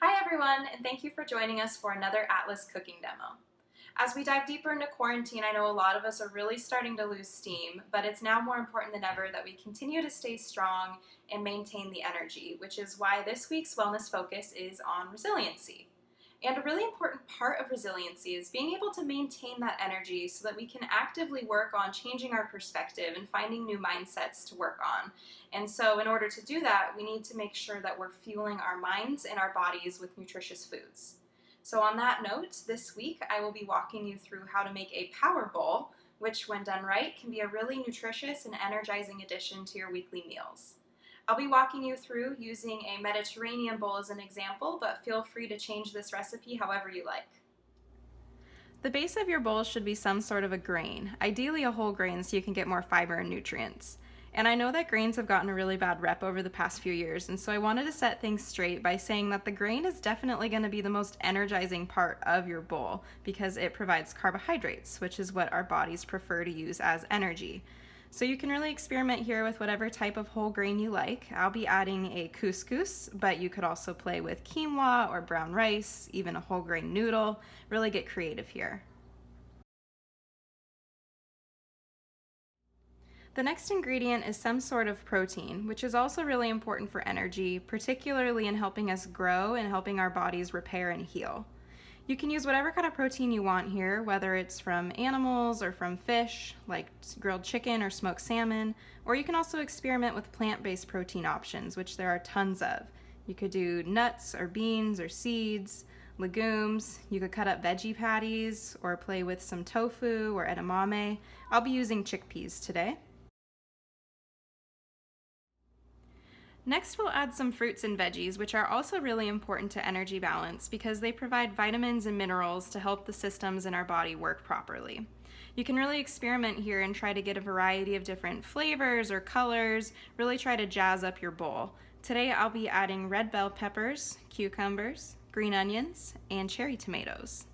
Hi everyone, and thank you for joining us for another Atlas cooking demo. As we dive deeper into quarantine, I know a lot of us are really starting to lose steam, but it's now more important than ever that we continue to stay strong and maintain the energy, which is why this week's wellness focus is on resiliency. And a really important part of resiliency is being able to maintain that energy so that we can actively work on changing our perspective and finding new mindsets to work on. And so, in order to do that, we need to make sure that we're fueling our minds and our bodies with nutritious foods. So, on that note, this week I will be walking you through how to make a power bowl, which, when done right, can be a really nutritious and energizing addition to your weekly meals. I'll be walking you through using a Mediterranean bowl as an example, but feel free to change this recipe however you like. The base of your bowl should be some sort of a grain, ideally a whole grain so you can get more fiber and nutrients. And I know that grains have gotten a really bad rep over the past few years, and so I wanted to set things straight by saying that the grain is definitely going to be the most energizing part of your bowl because it provides carbohydrates, which is what our bodies prefer to use as energy. So you can really experiment here with whatever type of whole grain you like. I'll be adding a couscous, but you could also play with quinoa or brown rice, even a whole grain noodle. Really get creative here. The next ingredient is some sort of protein, which is also really important for energy, particularly in helping us grow and helping our bodies repair and heal. You can use whatever kind of protein you want here, whether it's from animals or from fish, like grilled chicken or smoked salmon, or you can also experiment with plant-based protein options, which there are tons of. You could do nuts or beans or seeds, legumes. You could cut up veggie patties or play with some tofu or edamame. I'll be using chickpeas today. Next, we'll add some fruits and veggies, which are also really important to energy balance because they provide vitamins and minerals to help the systems in our body work properly. You can really experiment here and try to get a variety of different flavors or colors, really try to jazz up your bowl. Today I'll be adding red bell peppers, cucumbers, green onions, and cherry tomatoes.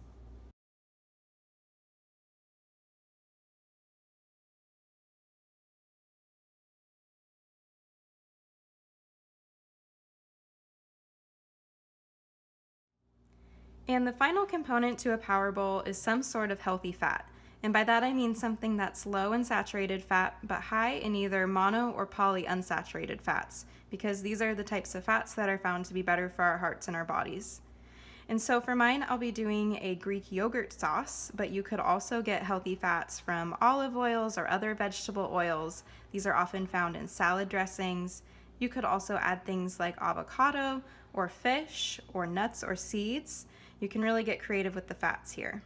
And the final component to a power bowl is some sort of healthy fat. And by that I mean something that's low in saturated fat but high in either mono or polyunsaturated fats, because these are the types of fats that are found to be better for our hearts and our bodies. And so for mine, I'll be doing a Greek yogurt sauce, but you could also get healthy fats from olive oils or other vegetable oils. These are often found in salad dressings. You could also add things like avocado or fish or nuts or seeds. You can really get creative with the fats here.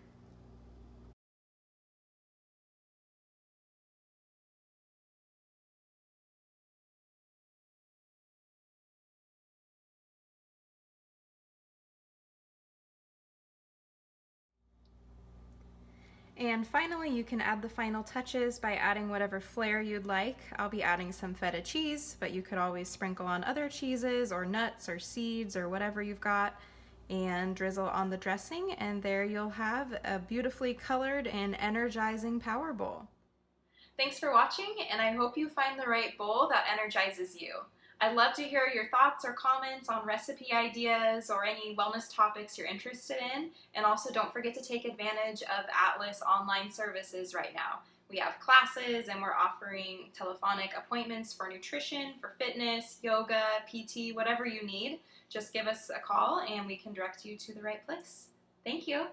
And finally, you can add the final touches by adding whatever flair you'd like. I'll be adding some feta cheese, but you could always sprinkle on other cheeses or nuts or seeds or whatever you've got and drizzle on the dressing, and there you'll have a beautifully colored and energizing power bowl. Thanks for watching, and I hope you find the right bowl that energizes you. I'd love to hear your thoughts or comments on recipe ideas or any wellness topics you're interested in. And also don't forget to take advantage of Atlas online services right now. We have classes and we're offering telephonic appointments for nutrition, for fitness, yoga, PT, whatever you need. Just give us a call and we can direct you to the right place. Thank you.